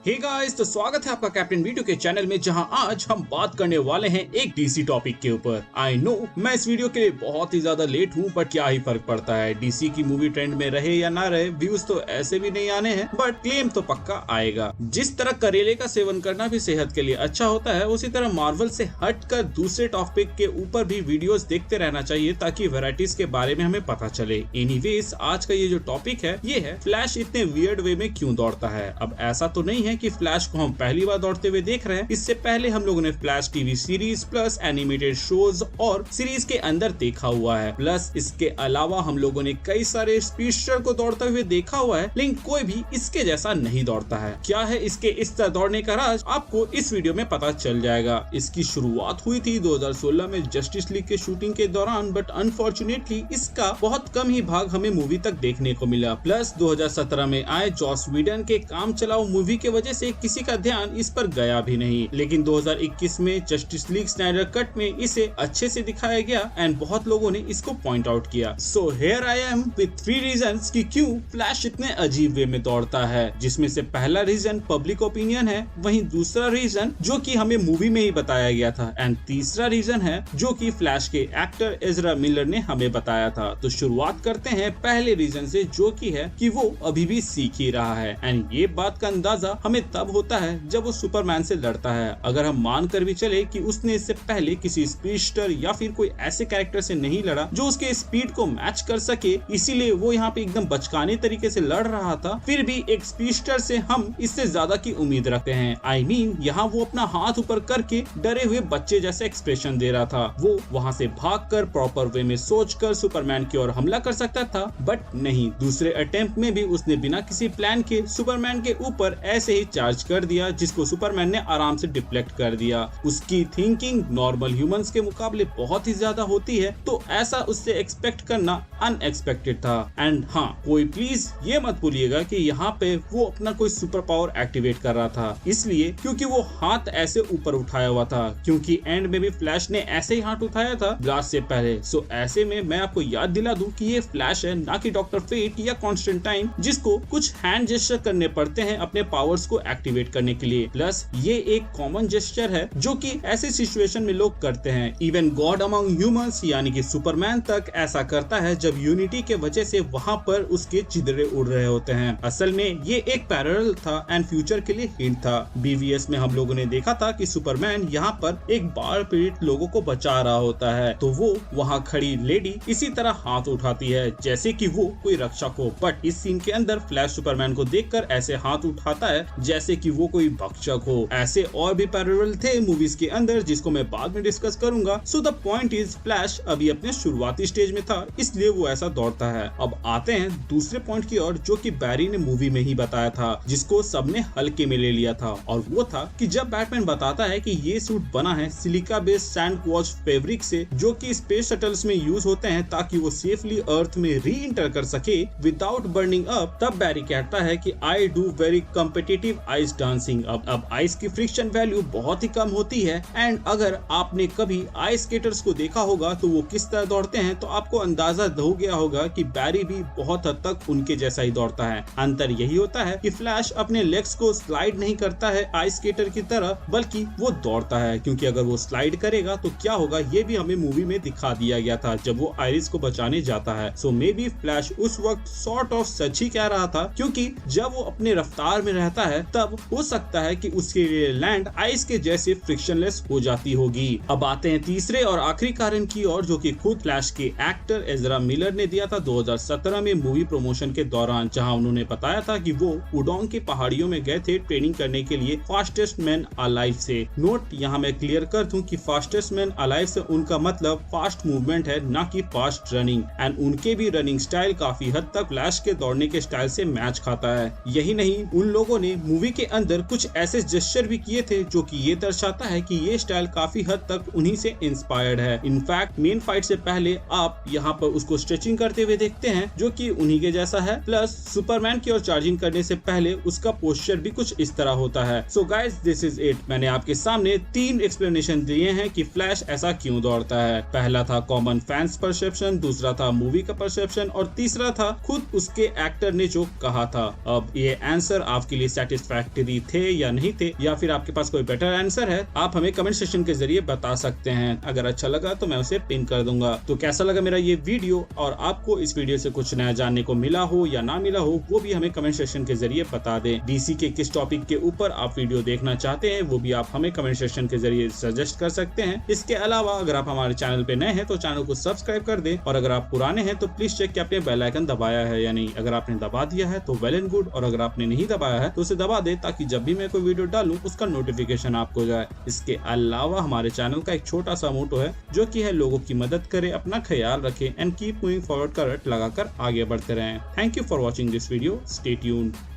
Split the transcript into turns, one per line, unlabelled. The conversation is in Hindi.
हे गाइस, तो स्वागत है आपका कैप्टन वीडियो के चैनल में, जहां आज हम बात करने वाले हैं एक डीसी टॉपिक के ऊपर। आई नो मैं इस वीडियो के लिए बहुत ही ज्यादा लेट हूं, बट क्या ही फर्क पड़ता है। डीसी की मूवी ट्रेंड में रहे या ना रहे, व्यूज तो ऐसे भी नहीं आने हैं, बट क्लेम तो पक्का आएगा। जिस तरह करेले का सेवन करना भी सेहत के लिए अच्छा होता है, उसी तरह मार्वल से हटकर दूसरे टॉपिक के ऊपर भी वीडियोस देखते रहना चाहिए, ताकि वैरायटीज के बारे में हमें पता चले। एनीवेज, आज का ये जो टॉपिक है ये है फ्लैश इतने वियर्ड वे में क्यों दौड़ता है। अब ऐसा तो नहीं है कि फ्लैश को हम पहली बार दौड़ते हुए देख रहे हैं। इससे पहले हम लोगों ने flash TV series plus animated shows और सीरीज के अंदर देखा हुआ है। प्लस इसके अलावा हम लोगों ने कई सारे स्पीडस्टर को दौड़ते हुए देखा हुआ है, लेकिन कोई भी इसके जैसा नहीं दौड़ता है। क्या है इसके इस तरह दौड़ने का राज, आपको इस वीडियो में पता चल जाएगा। इसकी शुरुआत हुई थी 2016 में जस्टिस लीग के शूटिंग के दौरान, बट अनफॉर्चुनेटली इसका बहुत कम ही भाग हमें मूवी तक देखने को मिला। प्लस 2017 में आए जॉस व्हीडन के काम चलाओ मूवी के वजह से किसी का ध्यान इस पर गया भी नहीं। लेकिन 2021 में जस्टिस लीग स्नाइडर कट में इसे अच्छे से दिखाया गया एंड बहुत लोगों ने इसको पॉइंट आउट किया। So here I am with 3 reasons कि क्यों फ्लैश इतने अजीब वे में दौड़ता है, जिसमें से पहला रीजन पब्लिक ओपिनियन है, वहीं दूसरा रीजन जो कि हमें मूवी में ही बताया गया था, एंड तीसरा रीजन है जो कि फ्लैश के एक्टर एजरा मिलर ने हमें बताया था। तो शुरुआत करते हैं पहले रीजन से, जो कि है कि वो अभी भी सीख ही रहा है। एंड ये बात का अंदाजा हमें तब होता है जब वो सुपरमैन से लड़ता है। अगर हम मान कर भी चले कि उसने इससे पहले किसी स्पीडस्टर या फिर कोई ऐसे कैरेक्टर से नहीं लड़ा जो उसके स्पीड को मैच कर सके, इसीलिए वो यहाँ पे एकदम बचकाने तरीके से लड़ रहा था, फिर भी एक स्पीडस्टर से हम इससे ज्यादा की उम्मीद रखते हैं। आई मीन यहाँ वो अपना हाथ ऊपर करके डरे हुए बच्चे जैसे एक्सप्रेशन दे रहा था। वो वहाँ से भागकर प्रॉपर वे में सोचकर सुपरमैन की ओर हमला कर सकता था, बट नहीं। दूसरे अटेम्प्ट में भी उसने बिना किसी प्लान के सुपरमैन के ऊपर ऐसे ही चार्ज कर दिया, जिसको सुपरमैन ने आराम से डिफ्लेक्ट कर दिया। उसकी थिंकिंग नॉर्मल ह्यूमंस के मुकाबले बहुत ही ज्यादा होती है, तो ऐसा उससे एक्सपेक्ट करना अनएक्सपेक्टेड था। एंड हाँ, कोई प्लीज ये मत भूलिएगा कि यहाँ पे वो अपना कोई सुपर पावर एक्टिवेट कर रहा था, इसलिए क्योंकि वो हाथ ऐसे ऊपर उठाया हुआ था, क्योंकि एंड में भी फ्लैश ने ऐसे ही हाथ उठाया था ब्लास्ट से पहले। सो ऐसे में मैं आपको याद दिला दूं कि ये फ्लैश है, ना कि डॉक्टर फेट या कॉन्स्टेंटाइन, जिसको कुछ हैंड जेस्चर करने पड़ते हैं अपने पावर्स को एक्टिवेट करने के लिए। प्लस ये एक कॉमन जेस्चर है जो कि ऐसे सिचुएशन में लोग करते हैं। इवन गॉड अमंग ह्यूमंस यानी कि सुपरमैन तक ऐसा करता है जब यूनिटी के वजह से वहां पर उसके चिदरे उड़ रहे होते हैं। असल में ये एक पैरेलल था एंड फ्यूचर के लिए हिंट था। बीवीएस में हम लोगों ने देखा था कि सुपरमैन यहाँ पर एक बाढ़ पीड़ित लोगों को बचा रहा होता है, तो वो वहाँ खड़ी लेडी इसी तरह हाथ उठाती है जैसे कि वो कोई रक्षक हो, बट इस सीन के अंदर फ्लैश सुपरमैन को देखकर ऐसे हाथ उठाता है जैसे कि वो कोई भक्षक हो। ऐसे और भी पैरेलल थे मूवीज के अंदर, जिसको मैं बाद में डिस्कस करूंगा। So the point is, flash अभी अपने शुरुआती स्टेज में था, इसलिए वो ऐसा दौड़ता है। अब आते हैं दूसरे पॉइंट की ओर, जो कि बैरी ने मूवी में ही बताया था, जिसको सबने हल्के में ले लिया था, और वो था कि जब बैटमैन बताता है कि ये सूट बना है silica based sand quartz fabric से, जो कि स्पेस शटल्स में यूज होते हैं ताकि वो सेफली अर्थ में री इंटर कर सके विदाउट बर्निंग अप, तब बैरी कहता है कि I do very competitive ice dancing. अब आइस की फ्रिक्शन वैल्यू बहुत ही कम होती है, एंड अगर आपने कभी आइस स्केटर्स को देखा होगा तो वो किस तरह दौड़ते हैं, तो आपको अंदाजा हो गया होगा कि बैरी भी बहुत हद तक उनके जैसा ही दौड़ता है। अंतर यही होता है कि फ्लैश अपने लेग्स को स्लाइड नहीं करता है आइस स्केटर की तरह, बल्कि वो दौड़ता है, क्योंकि अगर वो स्लाइड करेगा तो क्या होगा ये भी हमें मूवी में दिखा दिया गया था जब वो आइरिस को बचाने जाता है। सो मे बी फ्लैश उस वक्त सॉर्ट ऑफ सच ही कह रहा था, क्योंकि जब वो अपने रफ्तार में रहता है तब हो सकता है कि उसके लिए लैंड आइस के जैसे फ्रिक्शनलेस हो जाती होगी। अब आते हैं तीसरे और आखिरी कारण की ओर, जो कि खुद फ्लैश के एक्टर एजरा मिलर ने दिया था 2017 में मूवी प्रमोशन के दौरान, जहां उन्होंने बताया था कि वो उडोंग की पहाड़ियों में गए थे ट्रेनिंग करने के लिए फास्टेस्ट मैन अलाइव से। नोट यहाँ मैं क्लियर कर दूं कि फास्टेस्ट मैन अलाइव से उनका मतलब फास्ट मूवमेंट है, ना कि फास्ट रनिंग। एंड उनके भी रनिंग स्टाइल काफी हद तक फ्लैश के दौड़ने के स्टाइल से मैच खाता है। यही नहीं, उन लोगों ने मूवी के अंदर कुछ ऐसे जेस्चर भी किए थे जो कि ये दर्शाता है कि ये स्टाइल काफी हद तक उन्हीं से इंस्पायर्ड है। इनफैक्ट मेन फाइट से पहले आप यहाँ पर उसको स्ट्रेचिंग करते हुए देखते हैं, जो कि उन्हीं के जैसा है। प्लस सुपरमैन की ओर चार्जिंग करने से पहले उसका पोस्चर भी कुछ इस तरह होता है। So guys, this is it. मैंने आपके सामने 3 एक्सप्लेनेशन दिए हैं कि फ्लैश ऐसा क्यों दौड़ता है। पहला था कॉमन फैंस परसेप्शन, दूसरा था मूवी का परसेप्शन, और तीसरा था खुद उसके एक्टर ने जो कहा था। अब ये आंसर आपके लिए साइंटिस्ट फैक्ट्री थे या नहीं थे, या फिर आपके पास कोई बेटर आंसर है, आप हमें कमेंट सेक्शन के जरिए बता सकते हैं। अगर अच्छा लगा तो मैं उसे पिन कर दूंगा। तो कैसा लगा मेरा ये वीडियो, और आपको इस वीडियो से कुछ नया जानने को मिला हो या ना मिला हो, वो भी हमें कमेंट सेक्शन के जरिए बता दें। डीसी के किस टॉपिक के ऊपर आप वीडियो देखना चाहते हैं वो भी आप हमें कमेंट सेक्शन के जरिए सजेस्ट कर सकते हैं। इसके अलावा अगर आप हमारे चैनल पे नए हैं तो चैनल को सब्सक्राइब कर दें, और अगर आप पुराने हैं तो प्लीज चेक कि आपने बेल आइकन दबाया है या नहीं। अगर आपने दबा दिया है तो वेल एंड गुड, और अगर आपने नहीं दबाया है तो उसे दबा दे, ताकि जब भी मैं कोई वीडियो डालूं उसका नोटिफिकेशन आपको जाए। इसके अलावा हमारे चैनल का एक छोटा सा मोटो है, जो कि है लोगों की मदद करें, अपना ख्याल रखें एंड कीप मूविंग फॉरवर्ड का रट लगाकर आगे बढ़ते रहें। Thank you for watching this video, stay tuned.